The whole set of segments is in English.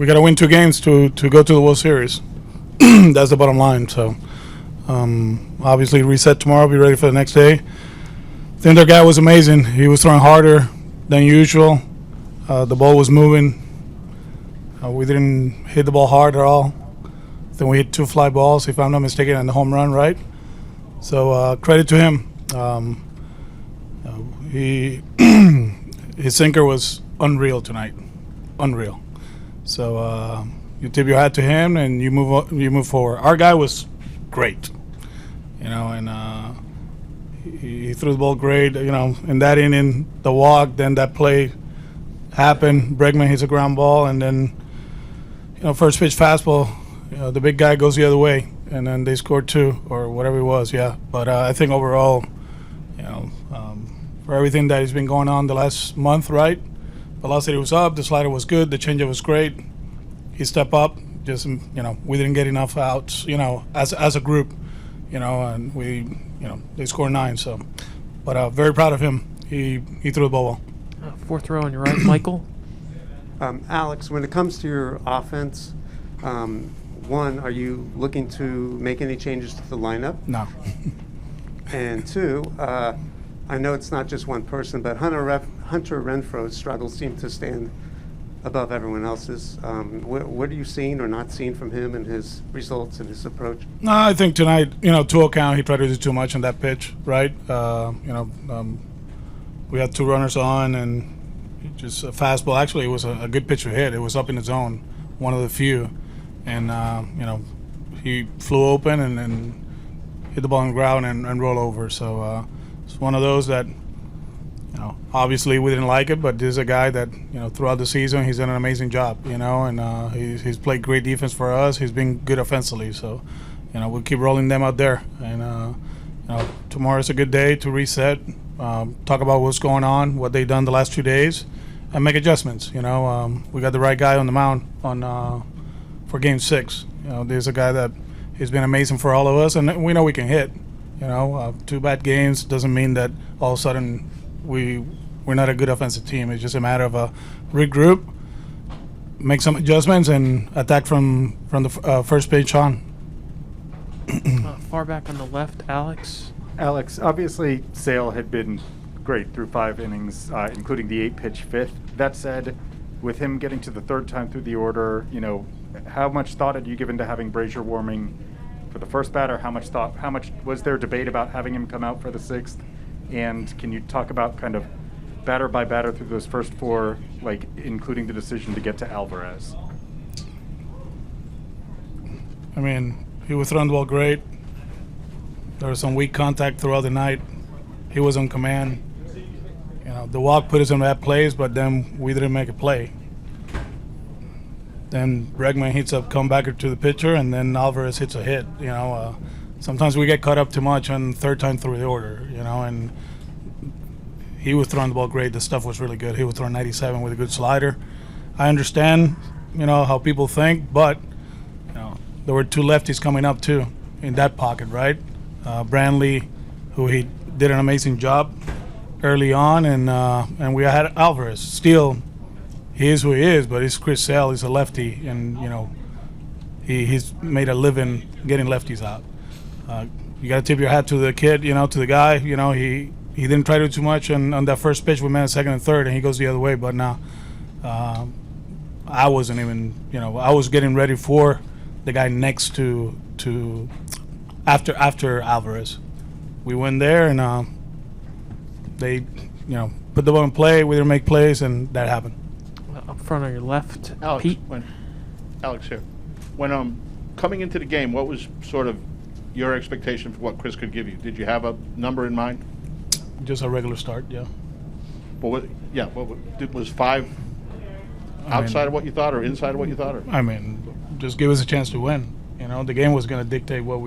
we got to win 2 games to go to the World Series. That's the bottom line. So obviously reset tomorrow, be ready for the next day. I think their guy was amazing. He was throwing harder than usual. The ball was moving. We didn't hit the ball hard at all. I think we hit 2 fly balls, if I'm not mistaken, and the home run, right? So credit to him. His sinker was unreal tonight, unreal. So you tip your hat to him, and you move forward. Our guy was great, and he threw the ball great. In that inning, the walk, then that play happened. Bregman hits a ground ball, and then first pitch fastball. The big guy goes the other way, and then they scored 2 or whatever it was. Yeah, but I think overall, for everything that has been going on the last month, right? Velocity was up, the slider was good, the changeup was great. He stepped up. Just we didn't get enough outs, as a group, and we, they scored 9. So, but very proud of him. He threw the ball well. 4th row on your right, Michael. Alex, when it comes to your offense, one, are you looking to make any changes to the lineup? No. And 2, I know it's not just one person, but Hunter Renfroe's struggles seem to stand above everyone else's. What are you seeing or not seeing from him and his results and his approach? No, I think tonight, to account, he tried to do too much on that pitch, right? We had 2 runners on, and just a fastball. Actually, it was a good pitch to hit. It was up in the zone, one of the few. And, he flew open and then hit the ball on the ground and roll over. So it's one of those that, obviously we didn't like it, but this is a guy that, throughout the season he's done an amazing job, and he's played great defense for us. He's been good offensively. So, we'll keep rolling them out there. And, tomorrow's a good day to reset, talk about what's going on, what they've done the last 2 days, and make adjustments. We got the right guy on the mound for Game 6. There's a guy that has been amazing for all of us, and we know we can hit. 2 bad games doesn't mean that all of a sudden we're not a good offensive team. It's just a matter of a regroup, make some adjustments, and attack from the first pitch on. Far back on the left, Alex. Alex, obviously Sale had been great through 5 innings, including the 8-pitch 5th. That said, with him getting to the 3rd time through the order, how much thought had you given to having Brazier warming for the first batter? How much was there debate about having him come out for the 6th? And can you talk about kind of batter by batter through those first 4, like including the decision to get to Alvarez? I mean, he was throwing the ball great. There was some weak contact throughout the night. He was on command. The walk put us in bad place, but then we didn't make a play. Then Bregman hits a comebacker to the pitcher, and then Alvarez hits a hit. Sometimes we get caught up too much on 3rd time through the order, and he was throwing the ball great. The stuff was really good. He was throwing 97 with a good slider. I understand, how people think, but, there were 2 lefties coming up too in that pocket, right? Brantley, who he did an amazing job early on, and we had Alvarez. Still, he is who he is, but it's Chris Sale. He's a lefty, and, he's made a living getting lefties out. You got to tip your hat to the kid, to the guy. He didn't try to do too much on that first pitch. We met 2nd and 3rd, and he goes the other way. But now, I wasn't even, I was getting ready for the guy next to after Alvarez. We went there, and they, put the ball in play. We didn't make plays, and that happened. Up front on your left, Alex, Pete. Alex here. When coming into the game, what was sort of your expectation for what Chris could give you? Did you have a number in mind? Just a regular start, yeah. Well, was 5 outside of what you thought or inside of what you thought? Or? I mean, just give us a chance to win. The game was going to dictate what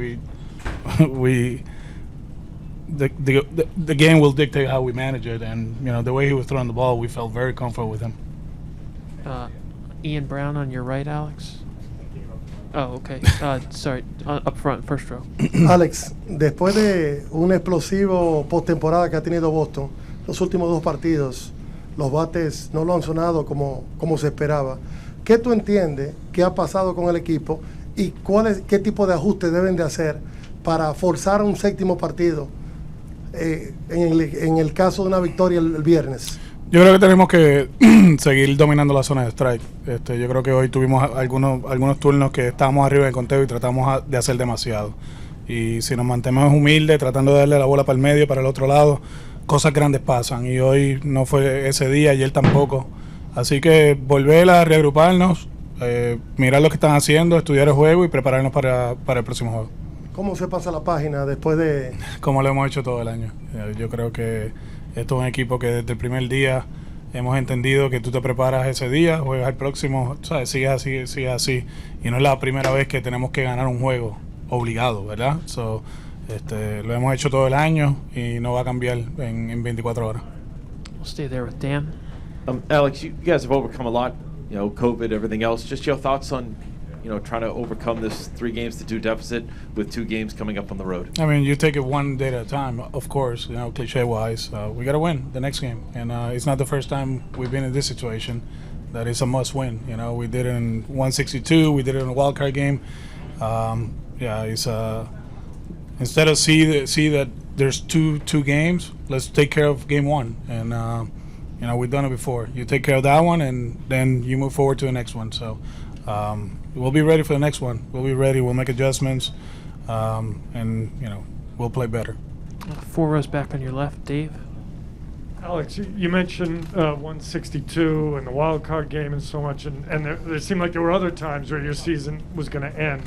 the game will dictate how we manage it, and the way he was throwing the ball, we felt very comfortable with him. Ian Brown on your right, Alex. Oh, okay. Sorry, up front, first row. Alex, después de un explosivo postemporada que ha tenido Boston, los últimos 2 partidos, los bates no lo han sonado como se esperaba. ¿qué tú entiendes que ha pasado con el equipo y qué tipo de ajustes deben de hacer para forzar un séptimo partido en el caso de una victoria el viernes? Yo creo que tenemos que seguir dominando la zona de strike. Yo creo que hoy tuvimos algunos turnos que estábamos arriba del conteo y tratamos de hacer demasiado. Y si nos mantenemos humildes, tratando de darle la bola para el medio, para el otro lado, cosas grandes pasan. Y hoy no fue ese día, ayer tampoco. Así que volver a reagruparnos, mirar lo que están haciendo, estudiar el juego y prepararnos para el próximo juego. ¿Cómo se pasa la página después de...? Como lo hemos hecho todo el año. Yo creo que esto es un equipo que desde el primer día hemos entendido que tú te preparas ese día, juegas el próximo, ¿sabes? Sigue así. Y no es la primera vez que tenemos que ganar un juego obligado, ¿verdad? Lo hemos hecho todo el año y no va a cambiar en 24 horas. We'll stay there with Dan. Alex, you guys have overcome a lot, COVID, everything else. Just your thoughts on, trying to overcome this 3 games to 2 deficit with 2 games coming up on the road. I mean, you take it one day at a time, of course, cliche-wise. We got to win the next game. And it's not the first time we've been in this situation that it's a must-win. We did it in 162. We did it in a wild card game. It's instead of see that there's two games, let's take care of game 1. And we've done it before. You take care of that one, and then you move forward to the next one. So we'll be ready for the next one. We'll be ready. We'll make adjustments, and we'll play better. 4 rows back on your left, Dave. Alex, you mentioned 162 and the wild card game and so much, and there seemed like there were other times where your season was going to end.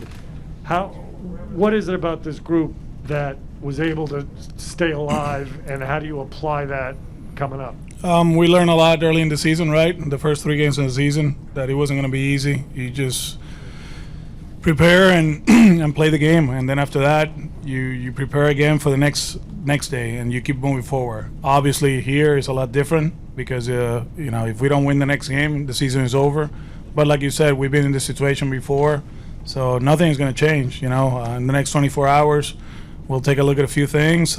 What is it about this group that was able to stay alive, and how do you apply that coming up? We learned a lot early in the season, right? The first 3 games of the season, that it wasn't going to be easy. You just prepare and and play the game, and then after that, you prepare again for the next day, and you keep moving forward. Obviously, here is a lot different because if we don't win the next game, the season is over. But like you said, we've been in this situation before, so nothing is going to change. In the next 24 hours, we'll take a look at a few things.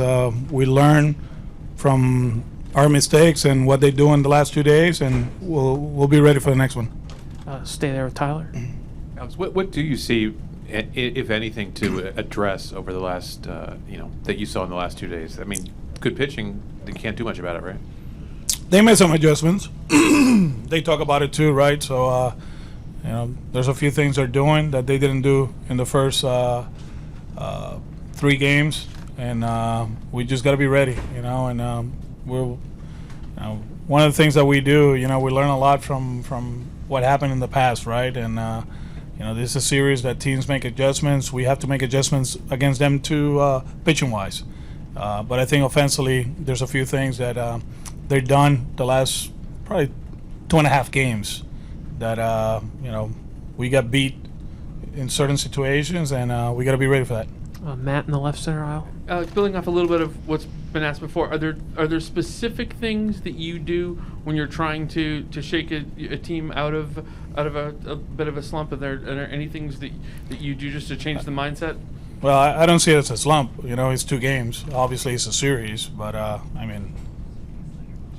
We learn from our mistakes and what they do in the last 2 days, and we'll be ready for the next one. Stay there with Tyler. Alex, what do you see, if anything, to address over the last, that you saw in the last 2 days? I mean, good pitching, you can't do much about it, right? They made some adjustments. They talk about it too, right? So, there's a few things they're doing that they didn't do in the first 3 games, and we just got to be ready, and we'll. One of the things that we do, we learn a lot from what happened in the past, right? And this is a series that teams make adjustments. We have to make adjustments against them too, pitching-wise. But I think offensively, there's a few things that they've done the last probably 2.5 games that we got beat in certain situations, and we got to be ready for that. Matt in the left center aisle. Building off a little bit of what's been asked before, are there specific things that you do when you're trying to shake a team out of a bit of a slump? Are there any things that you do just to change the mindset? Well, I don't see it as a slump. It's 2 games. Obviously, it's a series, but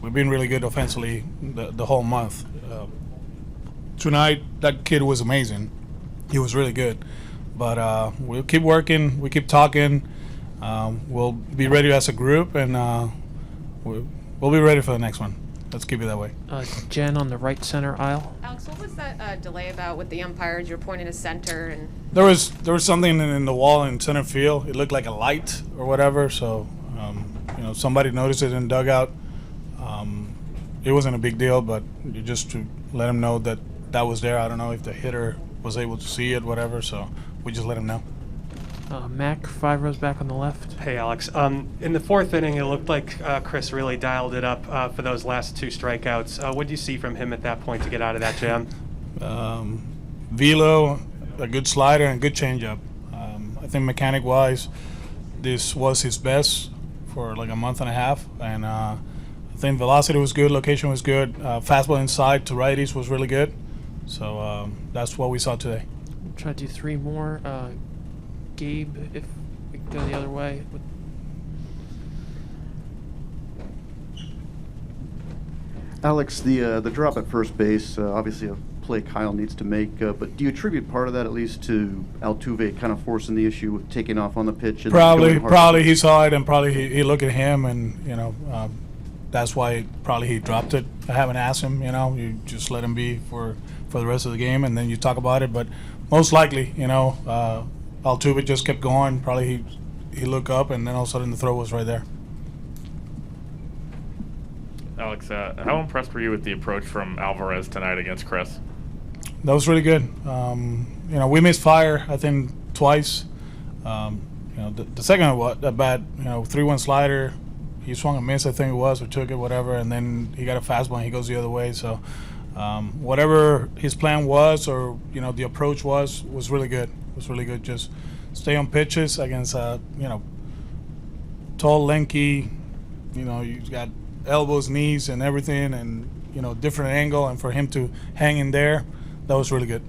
we've been really good offensively the whole month. Tonight, that kid was amazing. He was really good. But we'll keep working. We keep talking. We'll be ready as a group, and we'll be ready for the next one. Let's keep it that way. Jen on the right center aisle. Alex, what was that delay about with the umpires? You were pointing to center, and There was something in the wall in center field. It looked like a light or whatever. So somebody noticed it in the dugout. It wasn't a big deal, but just to let them know that was there. I don't know if the hitter was able to see it, whatever. So we just let him know. Mac, 5 rows back on the left. Hey, Alex. In the 4th inning, it looked like Chris really dialed it up for those last 2 strikeouts. What do you see from him at that point to get out of that jam? Velo, a good slider and a good changeup. I think mechanic-wise, this was his best for like a month and a half. And I think velocity was good, location was good. Fastball inside to righties was really good. So that's what we saw today. Try to do 3 more. Gabe, if we can go the other way. Alex, the drop at first base, obviously a play Kyle needs to make. But do you attribute part of that at least to Altuve kind of forcing the issue with taking off on the pitch? And going hard? Probably he saw it and probably he looked at him and that's why probably he dropped it. I haven't asked him. You just let him be for the rest of the game and then you talk about it. But most likely, Altuve just kept going. Probably he looked up and then all of a sudden the throw was right there. Alex, how impressed were you with the approach from Alvarez tonight against Chris? That was really good. We missed fire, I think, twice. The second one, at bat, 3-1 slider. He swung a miss, I think it was, or took it, whatever, and then he got a fastball and he goes the other way. So whatever his plan was or, the approach was really good. It was really good. Just stay on pitches against, tall, lanky, you've got elbows, knees, and everything, and different angle, and for him to hang in there, that was really good.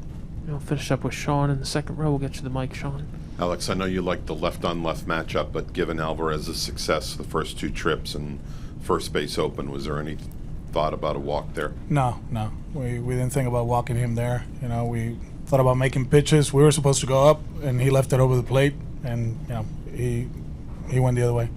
We'll finish up with Sean in the second row. We'll get you the mic, Sean. Alex, I know you like the left-on-left matchup, but given Alvarez's success the first 2 trips and first base open, was there any thought about a walk there? No. We didn't think about walking him there. We thought about making pitches. We were supposed to go up, and he left it over the plate, and he went the other way.